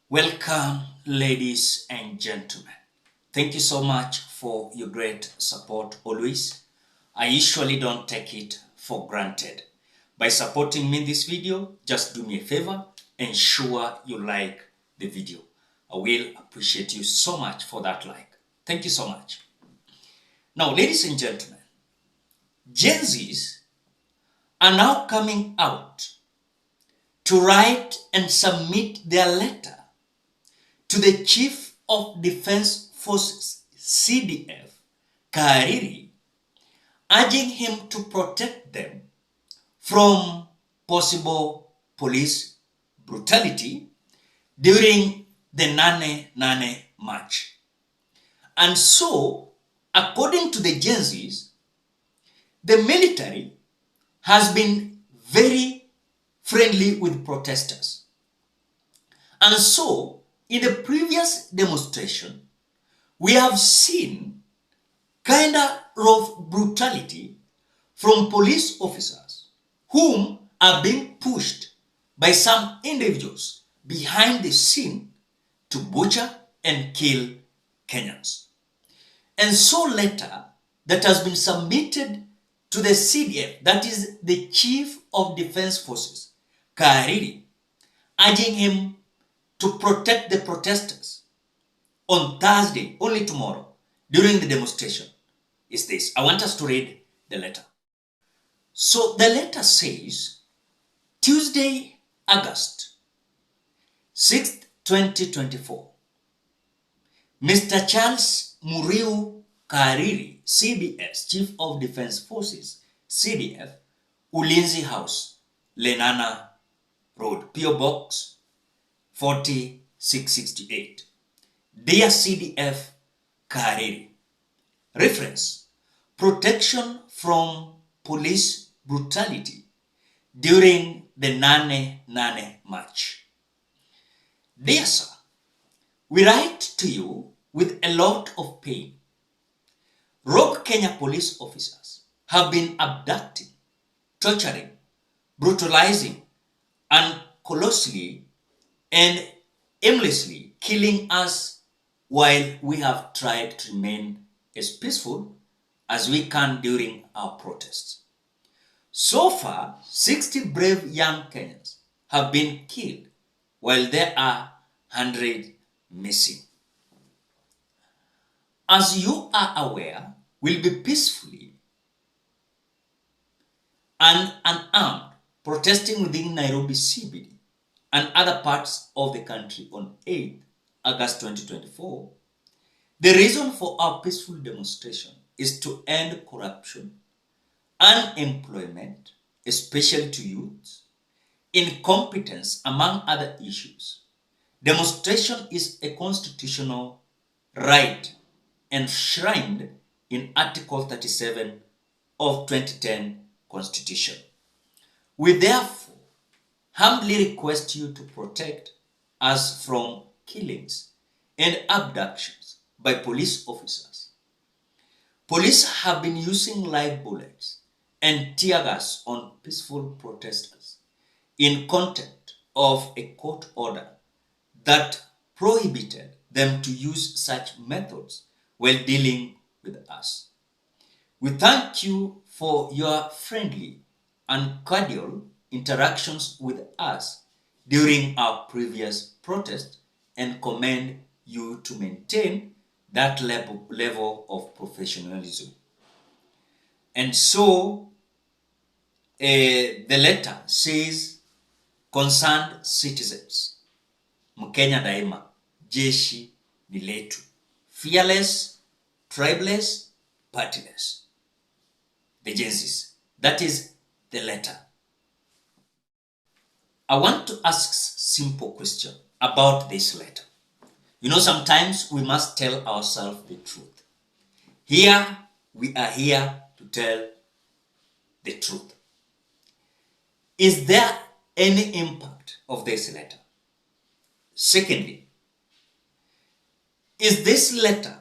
Welcome, ladies and gentlemen. Thank you so much for your great support always. I usually don't take it for granted. By supporting me in this video, just do me a favor, ensure you like the video. I will appreciate you so much for that like. Thank you so much. Now, ladies and gentlemen, Gen Zs are now coming out to write and submit their letter to the Chief of Defense Forces, CDF, KAHARIRI, urging him to protect them from possible police brutality during the Nane March. And so, according to the Gen Zs, the military has been very friendly with protesters. And so, in the previous demonstration, we have seen kind of brutality from police officers whom are being pushed by some individuals behind the scene to butcher and kill Kenyans. And so letter that has been submitted to the CDF, that is the Chief of Defense Forces, KAHARIRI, urging him to protect the protesters on Thursday, only tomorrow, during the demonstration, is this. I want us to read the letter. So the letter says, Tuesday, August 6th, 2024, Mr. Charles Muriu KAHARIRI, CDF, Chief of Defense Forces, CDF, Ulinzi House, Lenana Road, PO Box 4668. Dear CDF KAHARIRI, reference, protection from police brutality during the Nane March. Dear sir, we write to you with a lot of pain. Rogue Kenya police officers have been abducting, torturing, brutalizing, and colossally and aimlessly killing us while we have tried to remain as peaceful as we can during our protests. So far, 60 brave young Kenyans have been killed while there are 100 missing. As you are aware, we'll be peacefully and unarmed protesting within Nairobi CBD and other parts of the country on 8th August 2024. The reason for our peaceful demonstration is to end corruption, unemployment, especially to youths, incompetence, among other issues. Demonstration is a constitutional right enshrined in Article 37 of 2010 Constitution. We therefore humbly request you to protect us from killings and abductions by police officers. Police have been using live bullets and tear gas on peaceful protesters in contempt of a court order that prohibited them to use such methods while dealing with us. We thank you for your friendly and cordial interactions with us during our previous protest and commend you to maintain that level of professionalism. And so the letter says, concerned citizens, Mkenya daima, jeshi ni letu, fearless, tribeless, partyless. The Gen Zs. That is the letter. I want to ask simple question about this letter. You know, sometimes we must tell ourselves the truth. Here, we are here to tell the truth. Is there any impact of this letter? Secondly, is this letter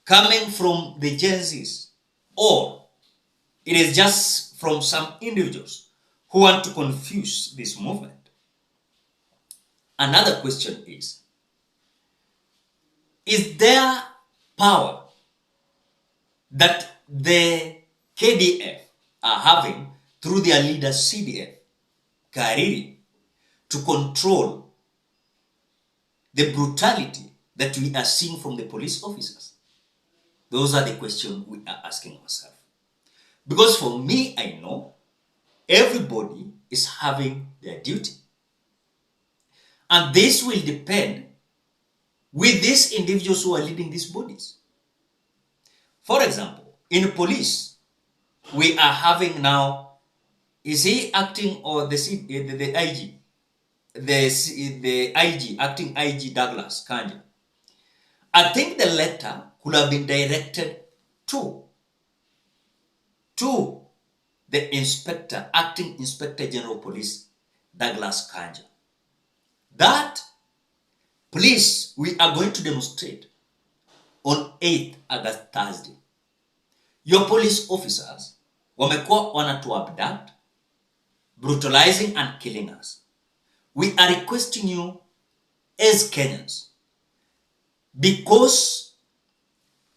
coming from the Gen Zs, or it is just from some individuals who want to confuse this movement? another question is there power that the KDF are having through their leader CDF, KAHARIRI, to control the brutality that we are seeing from the police officers? Those are the questions we are asking ourselves. Because for me, I know everybody is having their duty. And this will depend with these individuals who are leading these bodies. For example, in police, we are having now, is he acting or the IG? The IG, acting IG Douglas Kanja. I think the letter could have been directed to the inspector, acting Inspector General Police Douglas Kanja, that please, we are going to demonstrate on 8th August Thursday. Your police officers wamekuwa wanatu abduct, brutalizing and killing us. We are requesting you as Kenyans, because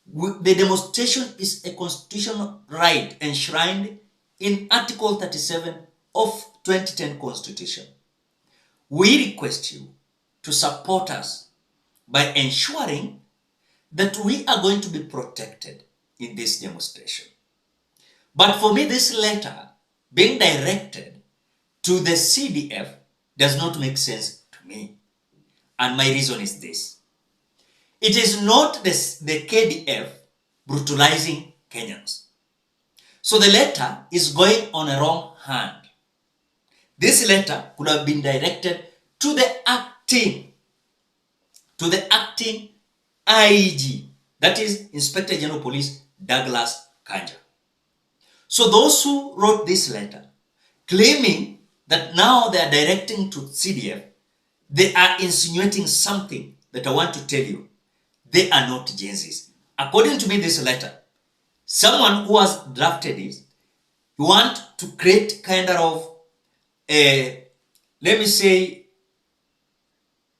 the demonstration is a constitutional right enshrined in Article 37 of 2010 Constitution. We request you to support us by ensuring that we are going to be protected in this demonstration. But for me, this letter being directed to the CDF does not make sense to me. And my reason is this. It is not the KDF brutalizing Kenyans. So the letter is going on a wrong hand. This letter could have been directed to the acting IG, that is Inspector General Police Douglas Kanja. So those who wrote this letter, claiming that now they are directing to CDF, they are insinuating something that I want to tell you. They are not Gen Zs. According to me, this letter, someone who has drafted it, you want to create kind of a, let me say,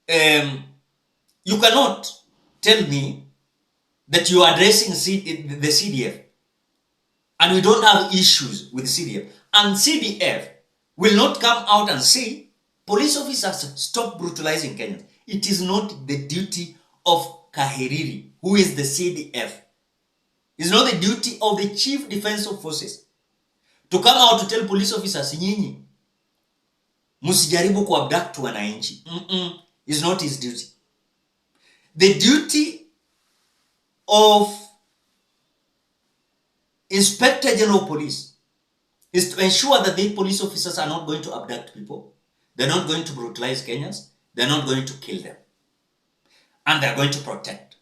you cannot tell me that you are addressing the CDF and we don't have issues with CDF. And CDF will not come out and say, police officers, stop brutalizing Kenyans. It is not the duty of KAHARIRI, who is the CDF. It's not the duty of the Chief Defensive Forces to come out to tell police officers, nyinyi, musijaribu kuabduct wananchi. It's not his duty. The duty of Inspector General Police is to ensure that the police officers are not going to abduct people. They're not going to brutalize Kenyans. They're not going to kill them. And they're going to protect.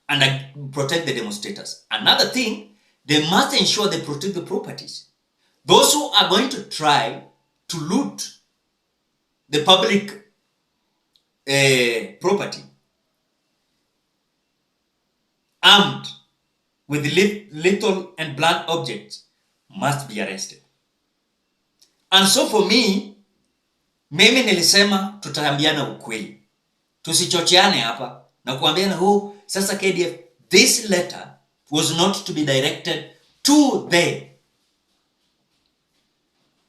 And protect the demonstrators. Another thing, they must ensure they protect the properties. Those who are going to try to loot the public property, armed with lethal and blunt objects, must be arrested. And so for me, mimi nilisema tutaambiana ukweli. Tusichocheane hapa na kuambiana sasa KDF. This letter was not to be directed to the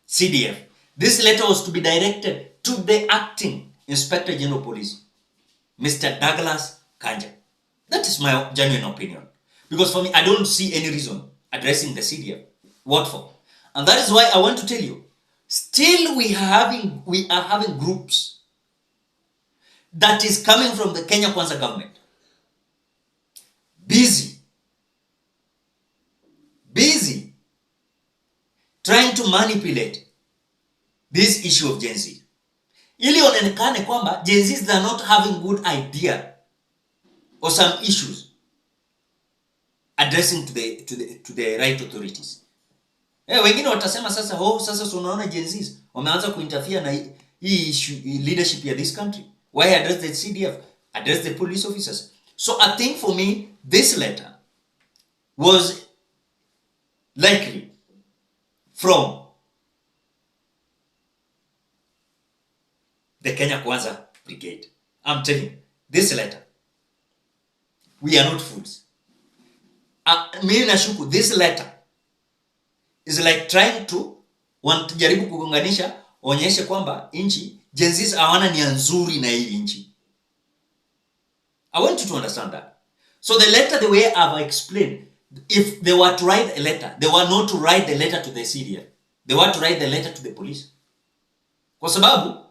CDF. This letter was to be directed to the acting Inspector General Police, Mr. Douglas Kanja. That is my genuine opinion. Because for me, I don't see any reason addressing the CDF. What for? And that is why I want to tell you, still we are having groups that is coming from the Kenya Kwanza government. Busy trying to manipulate this issue of Gen Z. Ili onekane kwamba Gen Zs are not having good idea or some issues addressing to the right authorities. Wengine watasema sasa sasa unaona Gen Zs wameanza kuinterfere na hii issue, leadership ya this country. Why address the CDF? Address the police officers. So I think for me, this letter was likely from the Kenya Kwanza Brigade. I'm telling you, this letter, we are not fools. Mimi nashuku, this letter is like trying to wanajaribu kugonganisha, onyeshe kwamba inchi Gen Zs hawana nia nzuri na hii inchi. I want you to understand that. So the letter, the way I've explained, if they were to write a letter, they were not to write the letter to the CDF. They were to write the letter to the police. Kwa sababu,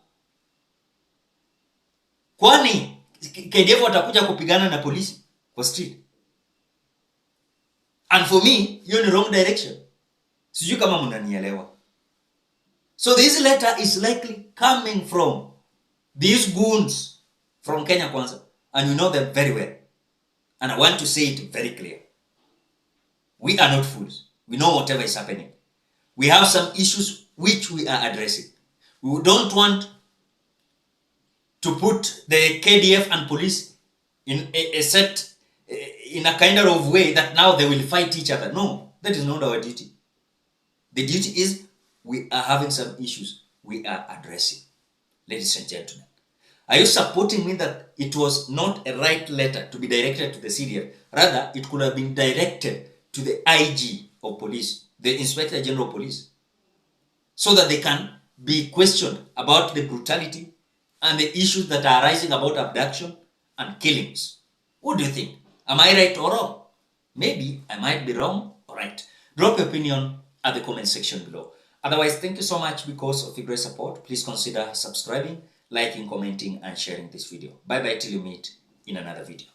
kwani KDF watakuja kupigana na polisi kwa street? And for me, you're in the wrong direction. Sijui kama mnanielewa. So this letter is likely coming from these goons from Kenya Kwanza. And you know them very well. And I want to say it very clear. We are not fools. We know whatever is happening. We have some issues which we are addressing. We don't want to put the KDF and police in a kind of way that now they will fight each other. No, that is not our duty. The duty is we are having some issues we are addressing. Ladies and gentlemen, are you supporting me that it was not a right letter to be directed to the CDF? Rather, it could have been directed to the IG of police, the Inspector General of Police, so that they can be questioned about the brutality and the issues that are arising about abduction and killings. What do you think? Am I right or wrong? Maybe I might be wrong or right. Drop your opinion at the comment section below. Otherwise, thank you so much because of your great support. Please consider subscribing, liking, commenting, and sharing this video. Bye bye till you meet in another video.